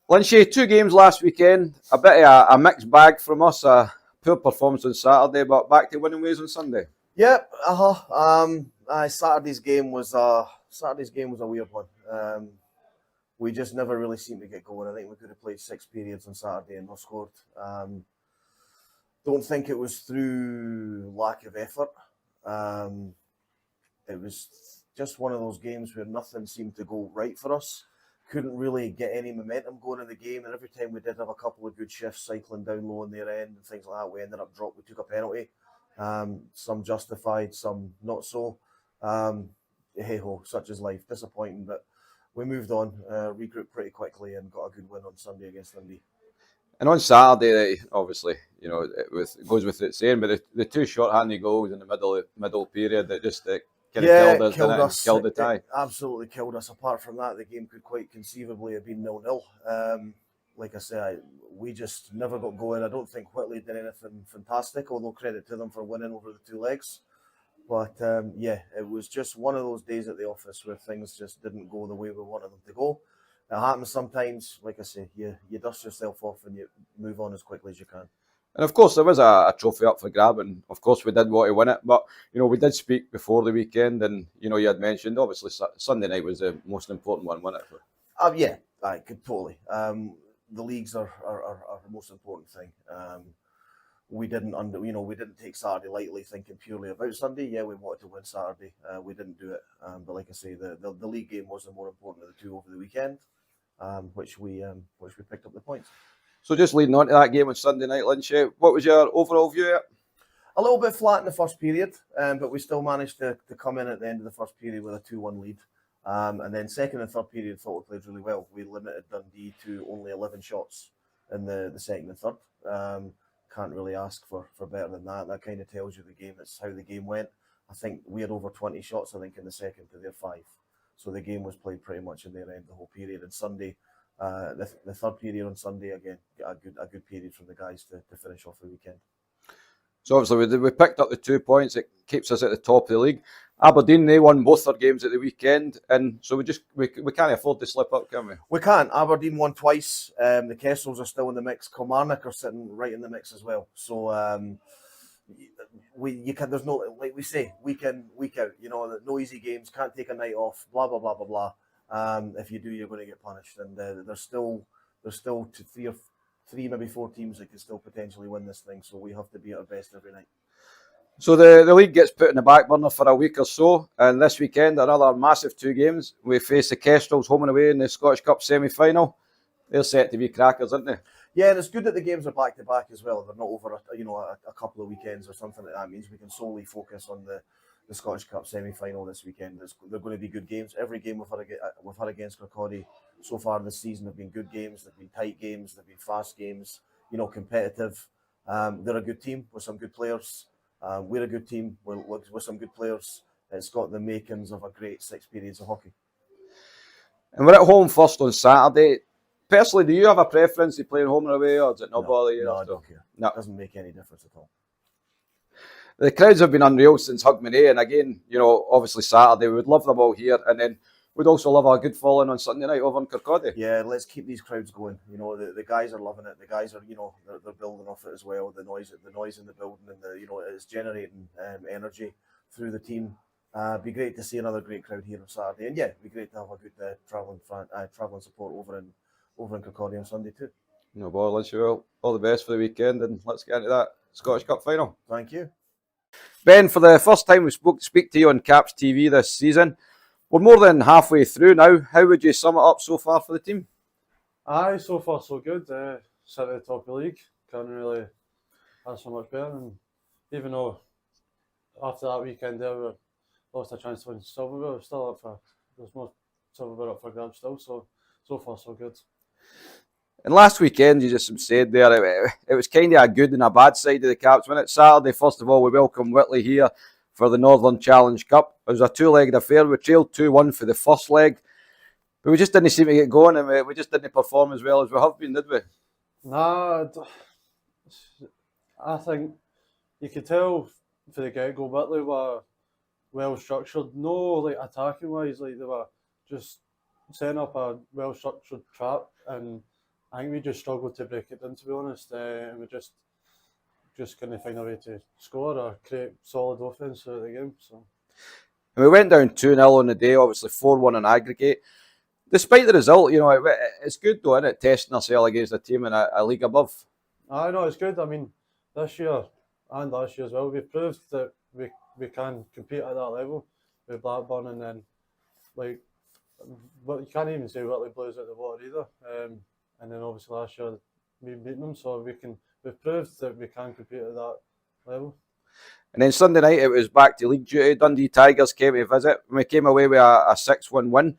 Lynchy, 2 games last weekend, a bit of a mixed bag from us, a poor performance on Saturday, but back to winning ways on Sunday. Yep. Saturday's game was a weird one. We just never really seemed to get going. I think we could have played 6 periods on Saturday and not scored. Don't think it was through lack of effort. It was just one of those games where nothing seemed to go right for us. Couldn't really get any momentum going in the game, and every time we did have a couple of good shifts cycling down low in their end and things like that, we ended up dropping. We took a penalty, some justified, some not so. Hey ho, such is life. Disappointing, but we moved on, regrouped pretty quickly, and got a good win on Sunday against Dundee. And on Saturday, obviously, it goes with it saying, but the 2 short-handed goals in the middle period that just kind of killed us, killed the tie. It absolutely killed us. Apart from that, the game could quite conceivably have been 0-0. Like I say, we just never got going. I don't think Whitley did anything fantastic, although credit to them for winning over the 2 legs. But it was just one of those days at the office where things just didn't go the way we wanted them to go. It happens sometimes. Like I say, you dust yourself off and you move on as quickly as you can. And of course, there was a trophy up for grab, and of course, we did want to win it. But we did speak before the weekend, and you had mentioned obviously Sunday night was the most important one, wasn't it? Yeah, I could totally. The leagues are the most important thing. We didn't take Saturday lightly, thinking purely about Sunday. Yeah, we wanted to win Saturday. We didn't do it, but like I say, the league game was the more important of the 2 over the weekend, which we picked up the points. So just leading on to that game on Sunday night, Lynchy, what was your overall view of it? A little bit flat in the first period, but we still managed to come in at the end of the first period with a 2-1 lead. And then second and third period, thought we played really well. We limited Dundee to only 11 shots in the second and third. Can't really ask for better than that. That kind of tells you the game. It's how the game went. I think we had over 20 shots, I think, in the second to their 5. So the game was played pretty much in their end the whole period. And Sunday, the third period on Sunday, again, a good period from the guys to finish off the weekend. So obviously we picked up the 2 points. It keeps us at the top of the league. Aberdeen, they won both their games at the weekend, and so we can't afford to slip up, can we? We can't. Aberdeen won twice. The Kessels are still in the mix. Kilmarnock are sitting right in the mix as well. So there's no, like we say, week in, week out. No easy games. Can't take a night off. Blah blah blah blah blah. If you do, you're going to get punished. And there's still 3 maybe 4 teams that can still potentially win this thing. So we have to be at our best every night. So the league gets put in the back burner for a week or so, and this weekend another massive 2 games. We face the Kestrels home and away in the Scottish Cup semi-final. They're set to be crackers, aren't they? Yeah, and it's good that the games are back to back as well. They're not over a couple of weekends or something like that. It means we can solely focus on the Scottish Cup semi-final this weekend. They're going to be good games. Every game we've had against Coughtrie so far this season have been good games. They've been tight games. They've been fast games. Competitive. They're a good team with some good players. We're a good team with some good players. It's got the makings of a great 6 periods of hockey. And we're at home first on Saturday. Personally, do you have a preference to playing home or away, or does it not bother you? No, I don't care. No. It doesn't make any difference at all. The crowds have been unreal since Hogmanay, and again, obviously Saturday, we would love them all here, and then we'd also love a good following on Sunday night over in Kirkcaldy. Yeah, let's keep these crowds going. The guys are loving it. The guys are, they're building off it as well. The noise in the building, and it's generating energy through the team. Be great to see another great crowd here on Saturday, and be great to have a good travelling support over in Kirkcaldy on Sunday too. No bother, Lynch. Well, all the best for the weekend, and let's get into that Scottish Cup final. Thank you. Ben, for the first time we speak to you on Caps TV this season. We're more than halfway through now. How would you sum it up so far for the team? Aye, so far so good. Sit at the top of the league. Can't really ask for much better. And even though after that weekend there we lost a chance to win silverware, we're still up for, there's more silverware up for grabs still. So far so good. And last weekend, you just said there, it was kind of a good and a bad side of the Caps. When it's Saturday, first of all, we welcome Whitley here for the Northern Challenge Cup. It was a 2-legged affair. We trailed 2-1 for the first leg, but we just didn't seem to get going, and we just didn't perform as well as we have been, did we? Nah, I think you could tell for the get-go, Whitley were well structured. No, like attacking wise, like they were just setting up a well structured trap, and I think we just struggled to break it down, to be honest, and we just couldn't find a way to score or create solid offence throughout the game. So. And we went down 2-0 on the day, obviously 4-1 on aggregate. Despite the result, it's good though, isn't it, testing ourselves against a team in a league above? I know it's good. I mean, this year and last year as well, we've proved that we can compete at that level with Blackburn, and then but you can't even say Whitley blows out the water either. And then obviously last year we beat them, so we've proved that we can compete at that level. And then Sunday night it was back to league duty. Dundee Tigers came to visit. We came away with a 6-1 win.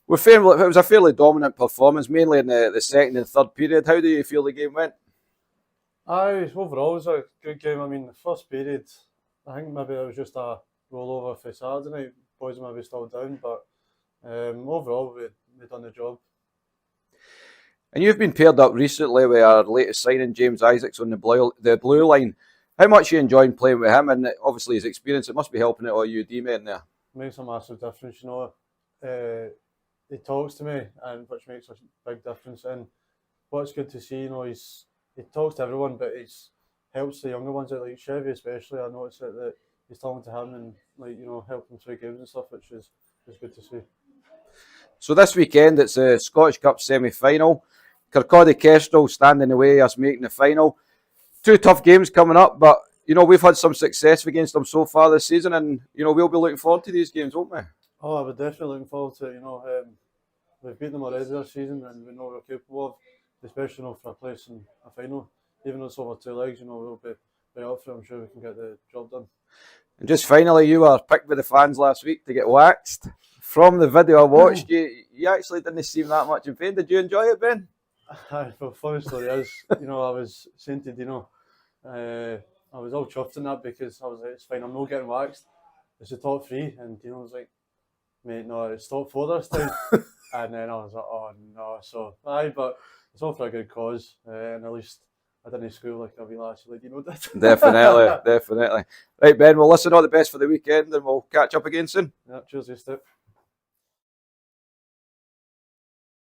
It was a fairly dominant performance, mainly in the second and third period. How do you feel the game went? Overall it was a good game. I mean, the first period, I think maybe it was just a rollover for Saturday night. Boys maybe still down, but overall we done the job. And you've been paired up recently with our latest signing, James Isaacs, on the blue line. How much are you enjoying playing with him? And obviously his experience, it must be helping out all you D-men there. Makes a massive difference, he talks to me, and which makes a big difference. And what's good to see, he talks to everyone, but he helps the younger ones out, like Chevy especially. I noticed that he's talking to him and helping through games and stuff, which is good to see. So this weekend it's a Scottish Cup semi-final. Kirkcaldy Kestrel standing in the way of us making the final. 2 tough games coming up, but we've had some success against them so far this season, and we'll be looking forward to these games, won't we? Oh, I would definitely looking forward to it. We've beaten them already this season, and we know we're capable of, especially for a place in a final. Even though it's over 2 legs, we'll be up for it. I'm sure we can get the job done. And just finally, you were picked by the fans last week to get waxed. From the video I watched, you actually didn't seem that much in pain. Did you enjoy it, Ben? The funny story is, I was saying to Dino, I was all chuffed in that because I was like, it's fine, I'm not getting waxed. It's the top 3, and Dino was like, mate, no, it's top 4 this time. And then I was like, oh no. So, but it's all for a good cause, and at least I didn't school like a wee lassie like Dino did. Definitely. Right, Ben, well listen, all the best for the weekend, and we'll catch up again soon. Yeah, cheers, Steve.